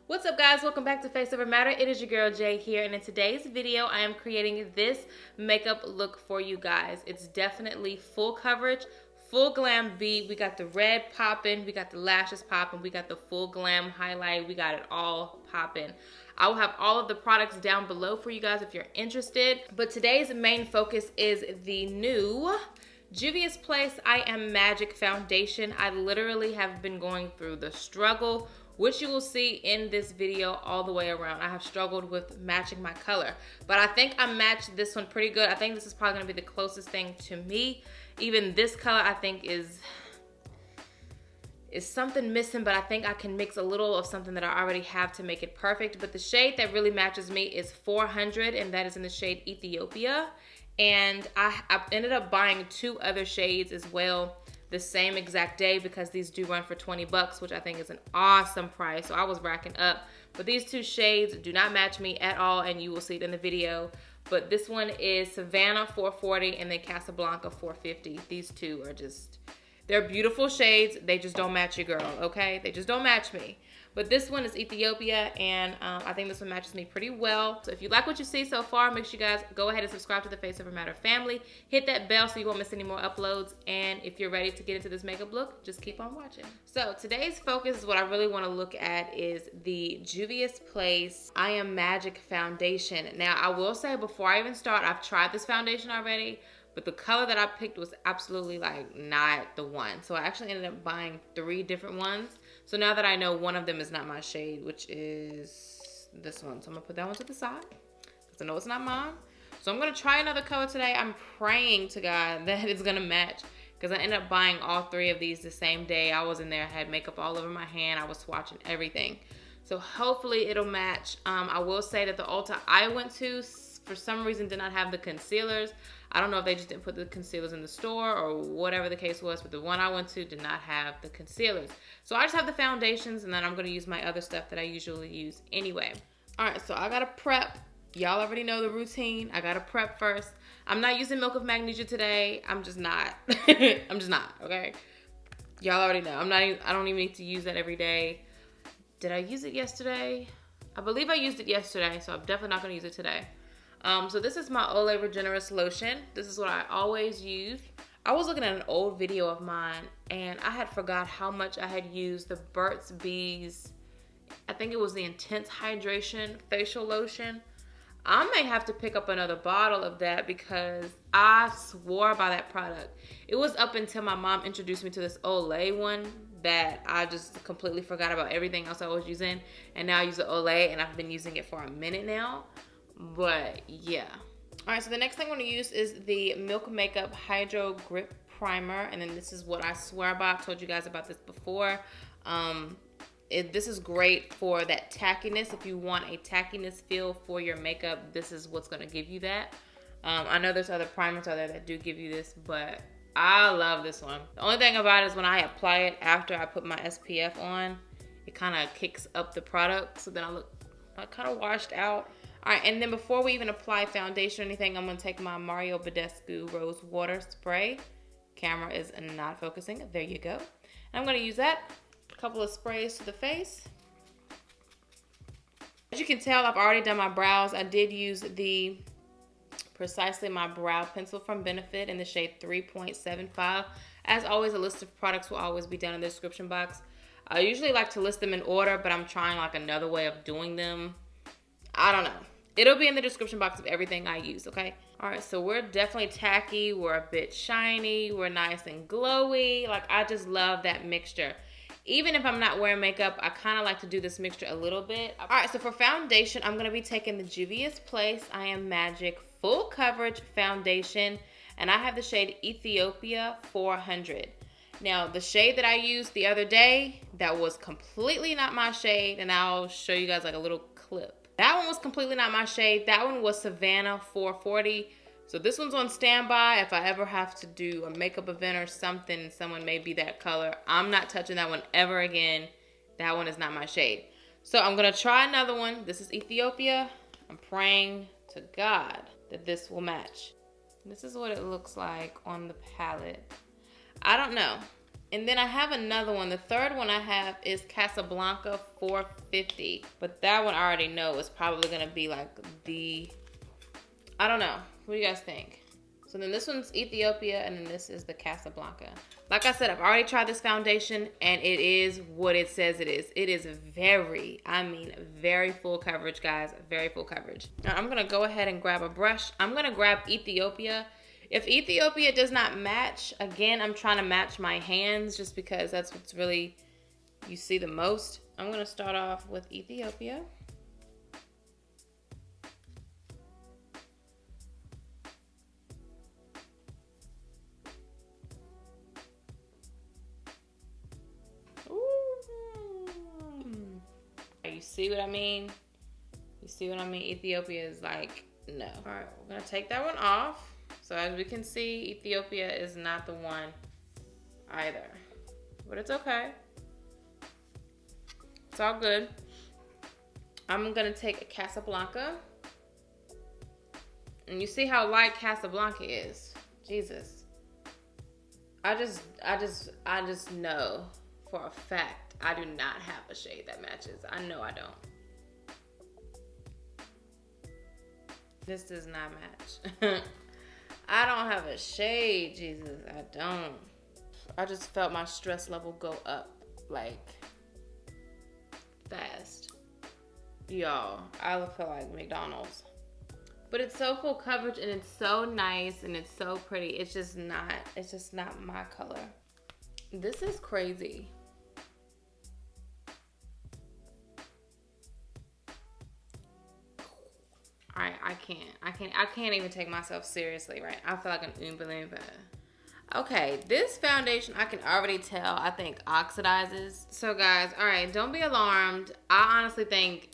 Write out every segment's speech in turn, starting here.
What's up, guys? Welcome back to Faceovermatter. It is your girl Jay here, and in today's video I am creating this makeup look for you guys. It's definitely full coverage, full glam beat. We got the red popping, we got the lashes popping, we got the full glam highlight, we got it all popping. I will have all of the products down below for you guys if you're interested, but today's main focus is the new Juvias Place I Am Magic foundation. I literally have been going through the struggle, which you will see in this video all the way around. I have struggled with matching my color, but I think I matched this one pretty good. I think this is probably gonna be the closest thing to me. Even this color I think is something missing, but I think I can mix a little of something that I already have to make it perfect. But the shade that really matches me is 400, and that is in the shade Ethiopia. And I ended up buying two other shades as well the same exact day because these do run for 20 bucks, which I think is an awesome price. So I was racking up, but these two shades do not match me at all, and you will see it in the video. But this one is Savannah 440 and then Casablanca 450. These two are just, they're beautiful shades. They just don't match your girl, okay? They just don't match me. But this one is Ethiopia, and I think this one matches me pretty well. So if you like what you see so far, make sure you guys go ahead and subscribe to the Faceovermatter family. Hit that bell so you won't miss any more uploads. And if you're ready to get into this makeup look, just keep on watching. So today's focus is what I really want to look at is the Juvias Place I Am Magic foundation. Now, I will say before I even start, I've tried this foundation already, but the color that I picked was absolutely like not the one. So I actually ended up buying 3 different ones. So now that I know one of them is not my shade, which is this one. So I'm gonna put that one to the side because I know it's not mine. So I'm gonna try another color today. I'm praying to God that it's gonna match because I ended up buying all 3 of these the same day. I was in there, I had makeup all over my hand. I was swatching everything. So hopefully it'll match. I will say that the Ulta I went to, for some reason, did not have the concealers. I don't know if they just didn't put the concealers in the store or whatever the case was, but the one I went to did not have the concealers. So I just have the foundations, and then I'm going to use my other stuff that I usually use anyway. All right, so I got to prep. Y'all already know the routine. I got to prep first. I'm not using Milk of Magnesia today. I'm just not. I'm just not, okay? Y'all already know. I don't even need to use that every day. Did I use it yesterday? I believe I used it yesterday, so I'm definitely not going to use it today. So this is my Olay Regenerist lotion. This is what I always use. I was looking at an old video of mine, and I had forgot how much I had used the Burt's Bees. I think it was the Intense Hydration Facial Lotion. I may have to pick up another bottle of that because I swore by that product. It was up until my mom introduced me to this Olay one that I just completely forgot about everything else I was using. And now I use the Olay, and I've been using it for a minute now. But yeah. All right, so the next thing I'm going to use is the Milk Makeup Hydro Grip Primer. And then this is what I swear by. I've told you guys about this before. This is great for that tackiness. If you want a tackiness feel for your makeup, this is what's going to give you that. I know there's other primers out there that do give you this, but I love this one. The only thing about it is when I apply it after I put my SPF on, it kind of kicks up the product. So then I look like kind of washed out. All right, and then before we even apply foundation or anything, I'm going to take my Mario Badescu Rose Water Spray. Camera is not focusing. There you go. And I'm going to use that. A couple of sprays to the face. As you can tell, I've already done my brows. I did use the Precisely My Brow Pencil from Benefit in the shade 3.75. As always, a list of products will always be down in the description box. I usually like to list them in order, but I'm trying like another way of doing them. I don't know. It'll be in the description box of everything I use, okay? All right, so we're definitely tacky. We're a bit shiny. We're nice and glowy. Like, I just love that mixture. Even if I'm not wearing makeup, I kind of like to do this mixture a little bit. All right, so for foundation, I'm going to be taking the Juvias Place I Am Magic Full Coverage Foundation, and I have the shade Ethiopia 400. Now, the shade that I used the other day, that was completely not my shade, and I'll show you guys like a little clip. That one was completely not my shade. That one was Savannah 440. So this one's on standby. If I ever have to do a makeup event or something, someone may be that color. I'm not touching that one ever again. That one is not my shade. So I'm going to try another one. This is Ethiopia. I'm praying to God that this will match. This is what it looks like on the palette. I don't know. And then I have another one. The third one I have is Casablanca 450. But that one I already know is probably going to be like the... I don't know. What do you guys think? So then this one's Ethiopia, and then this is the Casablanca. Like I said, I've already tried this foundation, and it is what it says it is. It is very, I mean, very full coverage, guys. Very full coverage. Now, I'm going to go ahead and grab a brush. I'm going to grab Ethiopia. If Ethiopia does not match, again, I'm trying to match my hands just because that's what's really, you see the most. I'm going to start off with Ethiopia. You see what I mean? You see what I mean? Ethiopia is like, no. All right, we're gonna take that one off. So as we can see, Ethiopia is not the one either, but it's okay. It's all good. I'm gonna take a Casablanca. And you see how light Casablanca is. Jesus. I just know for a fact I do not have a shade that matches. I know I don't. This does not match. I don't have a shade, Jesus. I don't. I just felt my stress level go up like fast. Y'all, I feel like McDonald's. But it's so full coverage and it's so nice and it's so pretty. It's just not my color. This is crazy. I can't even take myself seriously, right? I feel like an Oompa Loompa. Okay, this foundation, I can already tell, I think oxidizes. So guys, all right, don't be alarmed. I honestly think,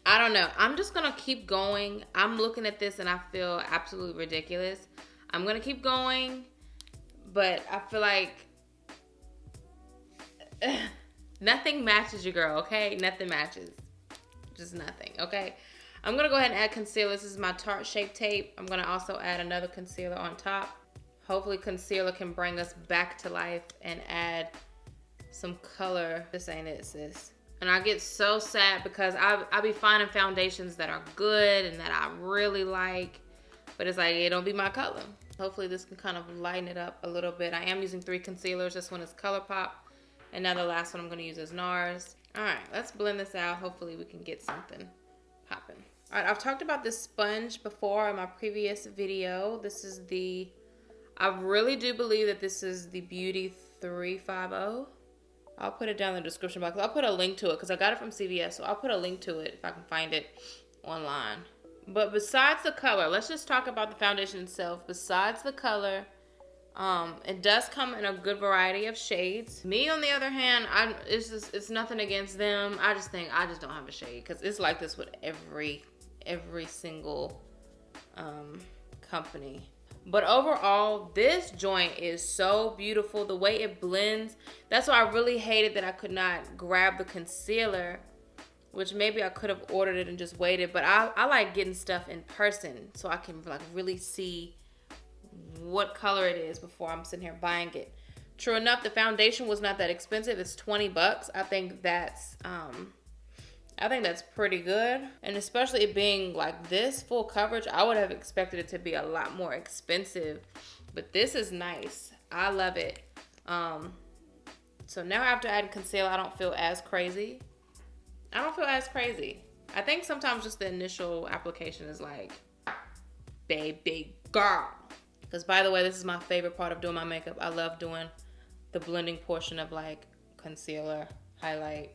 I don't know. I'm just gonna keep going. I'm looking at this and I feel absolutely ridiculous. I'm gonna keep going, but I feel like nothing matches your girl, okay? Nothing matches. Just nothing, okay? I'm gonna go ahead and add concealer. This is my Tarte Shape Tape. I'm gonna also add another concealer on top. Hopefully concealer can bring us back to life and add some color. This ain't it, sis. And I get so sad because I be finding foundations that are good and that I really like, but it's like, it don't be my color. Hopefully this can kind of lighten it up a little bit. I am using 3 concealers. This one is ColourPop, and now the last one I'm gonna use is Nars. All right, let's blend this out. Hopefully we can get something popping. All right, I've talked about this sponge before in my previous video. This is the, I really do believe that this is the Beauty 350. I'll put it down in the description box. I'll put a link to it because I got it from CVS, so I'll put a link to it if I can find it online. But besides the color, let's just talk about the foundation itself. Besides the color, it does come in a good variety of shades. Me, on the other hand, it's nothing against them. I just think I just don't have a shade because it's like this with every single company. But overall, this joint is so beautiful. The way it blends. That's why I really hated that I could not grab the concealer, which maybe I could have ordered it and just waited. But I like getting stuff in person so I can like really see what color it is before I'm sitting here buying it. True enough, the foundation was not that expensive. It's $20. I think that's pretty good. And especially it being like this full coverage, I would have expected it to be a lot more expensive. But this is nice. I love it. So now after adding concealer, I don't feel as crazy. I think sometimes just the initial application is like, baby girl. Because by the way, this is my favorite part of doing my makeup. I love doing the blending portion of like concealer, highlight,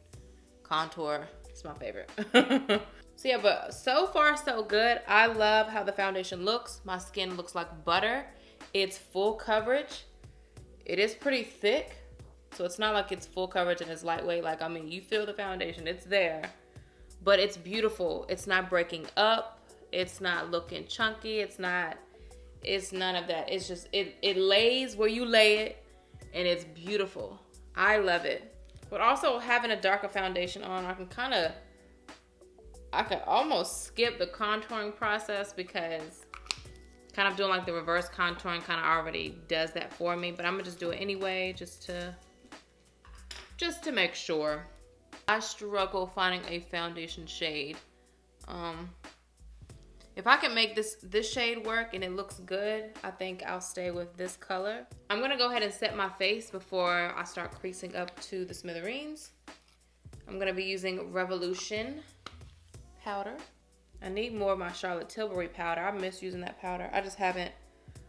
contour. It's my favorite. So yeah, but so far so good. I love how the foundation looks. My skin looks like butter. It's full coverage. It is pretty thick. So it's not like it's full coverage and it's lightweight. Like, I mean, you feel the foundation, it's there. But it's beautiful. It's not breaking up. It's not looking chunky. It's none of that. It's just, it lays where you lay it and it's beautiful. I love it. But also having a darker foundation on, I could almost skip the contouring process because kind of doing like the reverse contouring kind of already does that for me, but I'm gonna just do it anyway just to make sure. I struggle finding a foundation shade. If I can make this shade work and it looks good, I think I'll stay with this color. I'm gonna go ahead and set my face before I start creasing up to the smithereens. I'm gonna be using Revolution powder. I need more of my Charlotte Tilbury powder. I miss using that powder. I just haven't.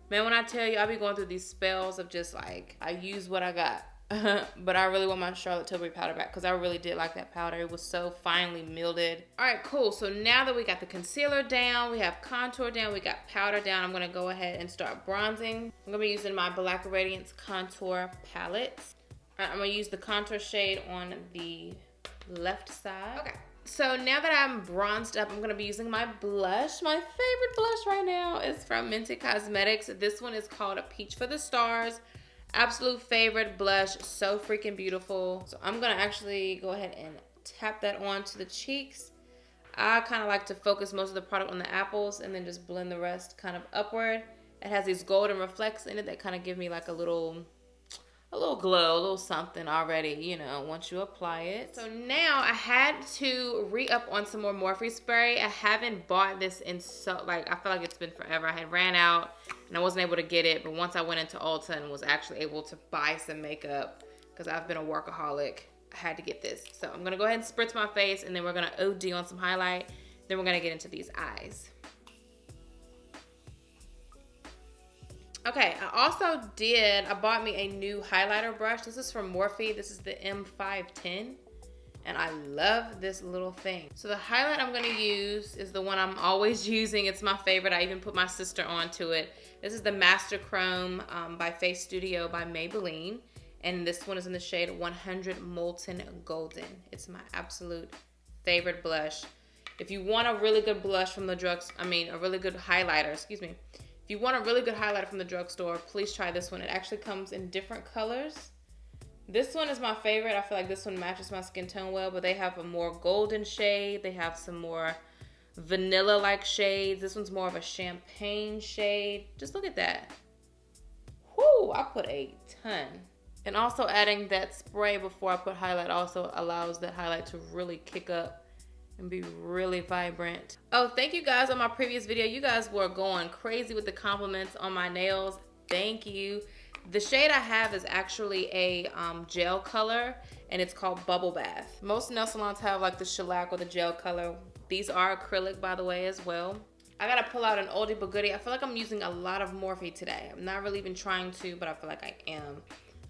Man, when I tell you, I be going through these spells of just like, I use what I got. But I really want my Charlotte Tilbury powder back because I really did like that powder. It was so finely milded. All right, cool. So now that we got the concealer down, we have contour down, we got powder down, I'm going to go ahead and start bronzing. I'm going to be using my Black Radiance contour palette. All right, I'm going to use the contour shade on the left side. Okay. So now that I'm bronzed up, I'm going to be using my blush. My favorite blush right now is from Mented Cosmetics. This one is called a Peach for the Stars. Absolute favorite blush, so freaking beautiful. So I'm gonna actually go ahead and tap that onto the cheeks. I kind of like to focus most of the product on the apples and then just blend the rest kind of upward. It has these golden reflects in it that kind of give me like a little glow, a little something already, you know, once you apply it. So now I had to re-up on some more Morphe spray. I haven't bought this in so, like, I feel like it's been forever. I had ran out and I wasn't able to get it, but once I went into Ulta and was actually able to buy some makeup, because I've been a workaholic, I had to get this. So I'm gonna go ahead and spritz my face, and then we're gonna OD on some highlight. Then we're gonna get into these eyes. Okay, I bought me a new highlighter brush. This is from Morphe. This is the M510. And I love this little thing. So the highlight I'm gonna use is the one I'm always using. It's my favorite. I even put my sister onto it. This is the Master Chrome by Face Studio by Maybelline. And this one is in the shade 100 Molten Golden. It's my absolute favorite blush. If you want a really good blush from the a really good highlighter, excuse me. If you want a really good highlighter from the drugstore, please try this one. It actually comes in different colors. This one is my favorite. I feel like this one matches my skin tone well, but they have a more golden shade. They have some more vanilla-like shades. This one's more of a champagne shade. Just look at that. Whoo, I put a ton. And also adding that spray before I put highlight also allows that highlight to really kick up and be really vibrant. Oh, thank you guys on my previous video. You guys were going crazy with the compliments on my nails. Thank you. The shade I have is actually a gel color, and it's called Bubble Bath. Most nail salons have like the shellac or the gel color. These are acrylic, by the way, as well. I gotta pull out an oldie but goodie. I feel like I'm using a lot of Morphe today. I'm not really even trying to, but I feel like I am.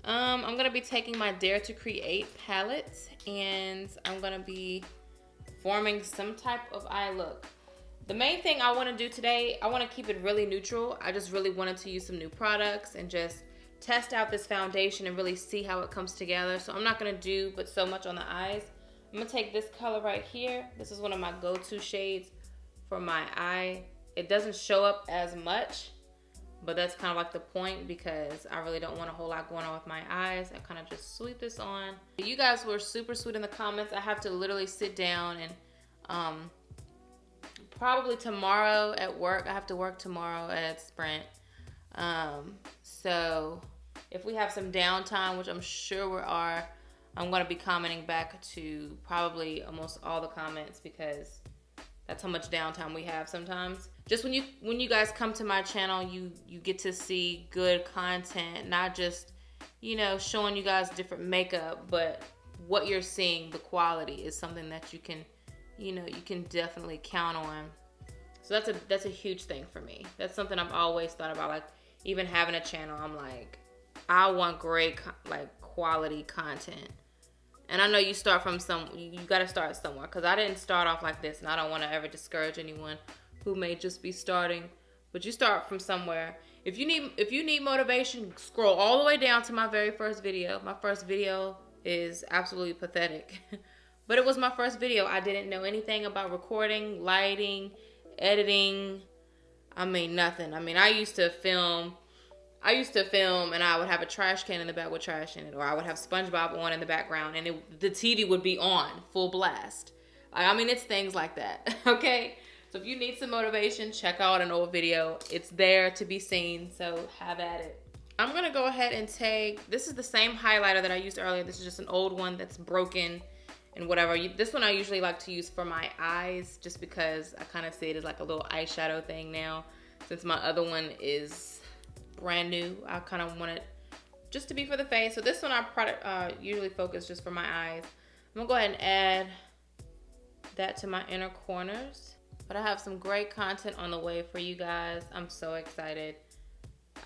I'm gonna be taking my Dare to Create palette, and I'm gonna be forming some type of eye look. The main thing I want to do today, I want to keep it really neutral. I just really wanted to use some new products and just test out this foundation and really see how it comes together. So I'm not going to do but so much on the eyes. I'm going to take this color right here. This is one of my go-to shades for my eye. It doesn't show up as much, but that's kind of like the point because I really don't want a whole lot going on with my eyes. I kind of just sweep this on. You guys were super sweet in the comments. I have to literally sit down and probably tomorrow at work. I have to work tomorrow at Sprint. So if we have some downtime, which I'm sure we are, I'm going to be commenting back to probably almost all the comments because that's how much downtime we have sometimes. Just when you guys come to my channel, you get to see good content, not just, you know, showing you guys different makeup, but what you're seeing, the quality is something that you can, you know, you can definitely count on. So that's a huge thing for me. That's something I've always thought about, like even having a channel. I'm like, I want great like quality content. And I know you start from you got to start somewhere, because I didn't start off like this, and I don't want to ever discourage anyone who may just be starting, but you start from somewhere. If you need motivation, scroll all the way down to my very first video. My first video is absolutely pathetic, but it was my first video. I didn't know anything about recording, lighting, editing. I mean, nothing. I mean, I used to film and I would have a trash can in the back with trash in it, or I would have SpongeBob on in the background and the TV would be on full blast. I mean, it's things like that. Okay. So if you need some motivation, check out an old video. It's there to be seen, so have at it. I'm gonna go ahead and take, this is the same highlighter that I used earlier. This is just an old one that's broken and whatever. This one I usually like to use for my eyes just because I kind of see it as like a little eyeshadow thing now. Since my other one is brand new, I kind of want it just to be for the face. So this one I usually focus just for my eyes. I'm gonna go ahead and add that to my inner corners. But I have some great content on the way for you guys. I'm so excited.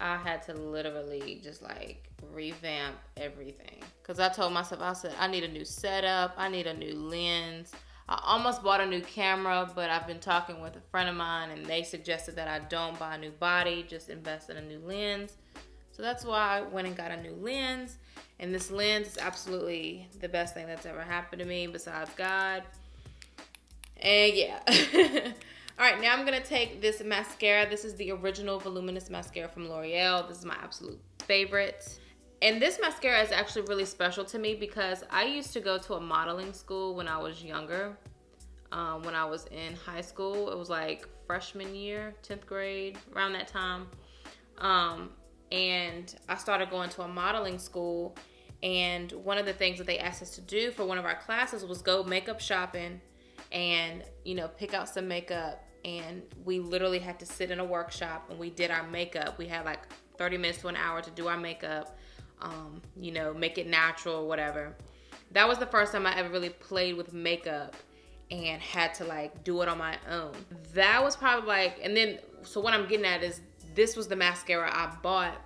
I had to literally just like revamp everything. Cause I told myself, I said, I need a new setup. I need a new lens. I almost bought a new camera, but I've been talking with a friend of mine and they suggested that I don't buy a new body, just invest in a new lens. So that's why I went and got a new lens. And this lens is absolutely the best thing that's ever happened to me besides God. And yeah. All right, now I'm going to take this mascara. This is the original Voluminous mascara from L'Oreal. This is my absolute favorite. And this mascara is actually really special to me because I used to go to a modeling school when I was younger. When I was in high school, it was like freshman year, 10th grade, around that time. And I started going to a modeling school. And one of the things that they asked us to do for one of our classes was go makeup shopping and, you know, pick out some makeup. And we literally had to sit in a workshop and we did our makeup. We had like 30 minutes to an hour to do our makeup, you know, make it natural or whatever. That was the first time I ever really played with makeup and had to like do it on my own. That was probably like, and then, so what I'm getting at is this was the mascara I bought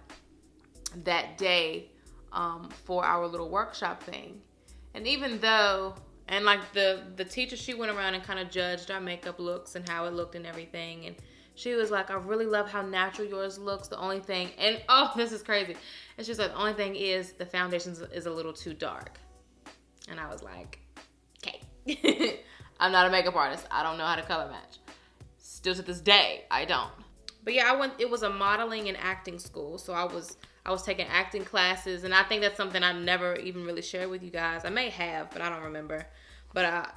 that day for our little workshop thing. And even though, and like the teacher, she went around and kind of judged our makeup looks and how it looked and everything. And she was like, I really love how natural yours looks. The only thing, and oh, this is crazy. And she's like, the only thing is the foundation is a little too dark. And I was like, okay. I'm not a makeup artist. I don't know how to color match. Still to this day, I don't. But yeah, it was a modeling and acting school. So I was taking acting classes, and I think that's something I never even really shared with you guys. I may have, but I don't remember. But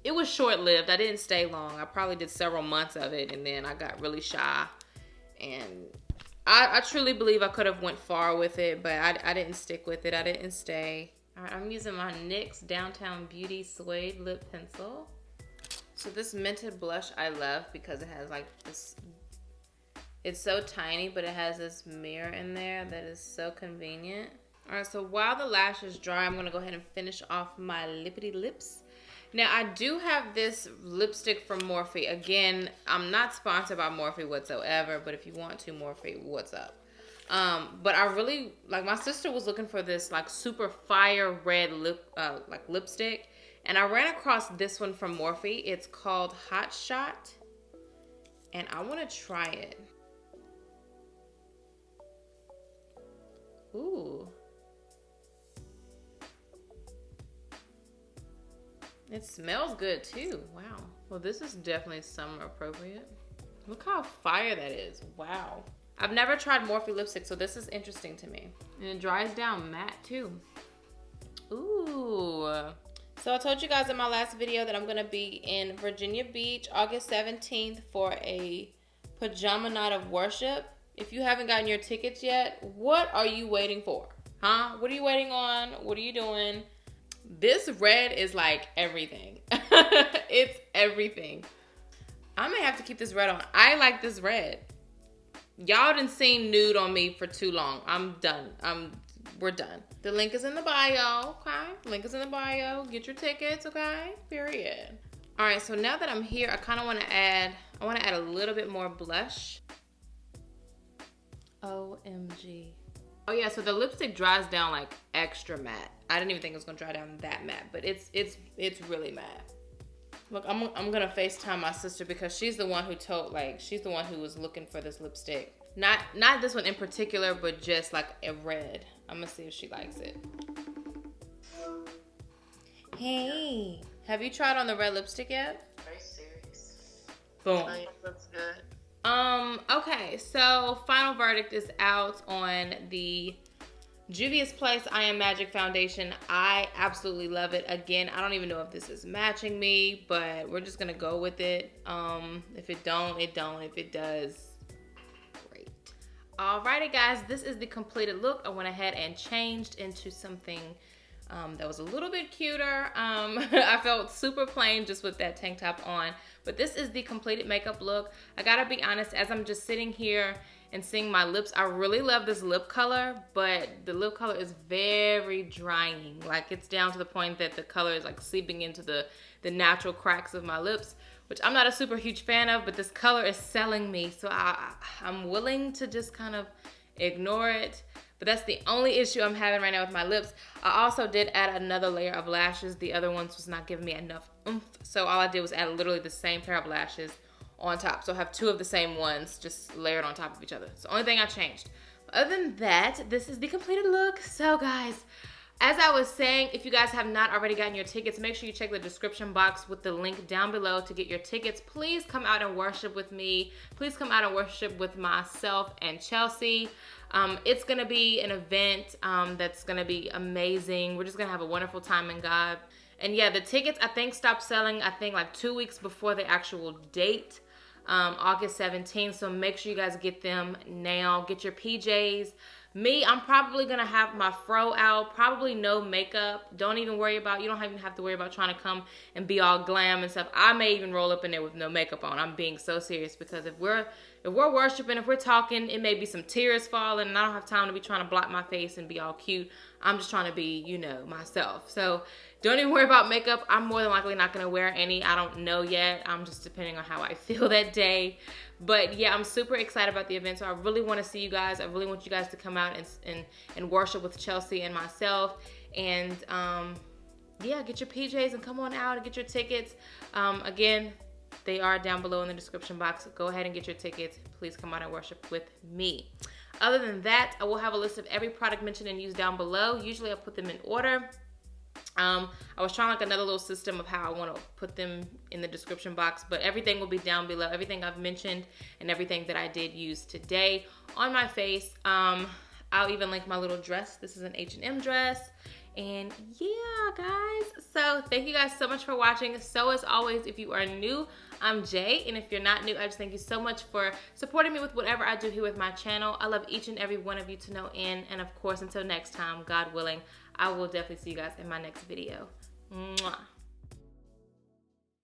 it was short-lived. I didn't stay long. I probably did several months of it, and then I got really shy. And I truly believe I could have went far with it, but I didn't stick with it. I didn't stay. All right, I'm using my NYX Downtown Beauty Suede Lip Pencil. So this Mented blush I love because it has like this, it's so tiny, but it has this mirror in there that is so convenient. All right, so while the lashes dry, I'm gonna go ahead and finish off my lippity lips. Now, I do have this lipstick from Morphed. Again, I'm not sponsored by Morphed whatsoever, but if you want to, Morphed, what's up? But I really, like, my sister was looking for this, like, super fire red lipstick, and I ran across this one from Morphed. It's called Hot Shot, and I want to try it. Ooh. It smells good too. Wow. Well, this is definitely summer appropriate. Look how fire that is. Wow. I've never tried Morphe lipstick, so this is interesting to me. And it dries down matte too. Ooh. So I told you guys in my last video that I'm going to be in Virginia Beach August 17th for a pajama night of worship. If you haven't gotten your tickets yet, what are you waiting for? Huh? What are you waiting on? What are you doing? This red is like everything. It's everything. I may have to keep this red on. I like this red. Y'all done seen nude on me for too long. I'm done. We're done. The link is in the bio, okay? Link is in the bio. Get your tickets, okay? Period. All right, so now that I'm here, I kind of want to add a little bit more blush. OMG. Oh yeah, so the lipstick dries down like extra matte. I didn't even think it was gonna dry down that matte, but it's really matte. Look, I'm gonna FaceTime my sister because she's the one who she's the one who was looking for this lipstick. Not this one in particular, but just like a red. I'm gonna see if she likes it. Hey, have you tried on the red lipstick yet? Very serious. Boom. Oh, yeah, looks good. Okay, so final verdict is out on the Juvias Place I Am Magic Foundation. I absolutely love it. Again, I don't even know if this is matching me, but we're just gonna go with it. If it don't, it don't. If it does, great. Alrighty guys, this is the completed look. I went ahead and changed into something that was a little bit cuter. I felt super plain just with that tank top on, but this is the completed makeup look. I gotta be honest, as I'm just sitting here and seeing my lips, I really love this lip color, but the lip color is very drying. Like, it's down to the point that the color is like seeping into the natural cracks of my lips, which I'm not a super huge fan of, but this color is selling me, so I'm willing to just kind of ignore it. But that's the only issue I'm having right now with my lips. I also did add another layer of lashes. The other ones was not giving me enough oomph, so all I did was add literally the same pair of lashes on top. So I have two of the same ones just layered on top of each other. It's the only thing I changed. But other than that, this is the completed look. So guys, as I was saying, if you guys have not already gotten your tickets, make sure you check the description box with the link down below to get your tickets. Please come out and worship with me. Please come out and worship with myself and Chelsea. It's gonna be an event that's gonna be amazing. We're just gonna have a wonderful time in God. And yeah, the tickets I think stopped selling, I think like 2 weeks before the actual date. August 17th, so make sure you guys get them now. Get your PJs. Me, I'm probably gonna have my fro out, probably no makeup. Don't even worry about, you don't even have to worry about trying to come and be all glam and stuff. I may even roll up in there with no makeup on. I'm being so serious, because if we're worshiping, if we're talking, it may be some tears falling, and I don't have time to be trying to block my face and be all cute. I'm just trying to be, you know, myself. So don't even worry about makeup. I'm more than likely not gonna wear any. I don't know yet. I'm just depending on how I feel that day. But yeah, I'm super excited about the event. So I really want to see you guys. I really want you guys to come out and worship with Chelsea and myself. And yeah, get your PJs and come on out and get your tickets. Again, they are down below in the description box. Go ahead and get your tickets. Please come out and worship with me. Other than that, I will have a list of every product mentioned and used down below. Usually I put them in order. I was trying like another little system of how I want to put them in the description box, but everything will be down below. Everything I've mentioned and everything that I did use today on my face. I'll even link my little dress. This is an H&M dress. And yeah, guys. So thank you guys so much for watching. So as always, if you are new, I'm Jay. And if you're not new, I just thank you so much for supporting me with whatever I do here with my channel. I love each and every one of you to no end. And of course, until next time, God willing, I will definitely see you guys in my next video. Mwah.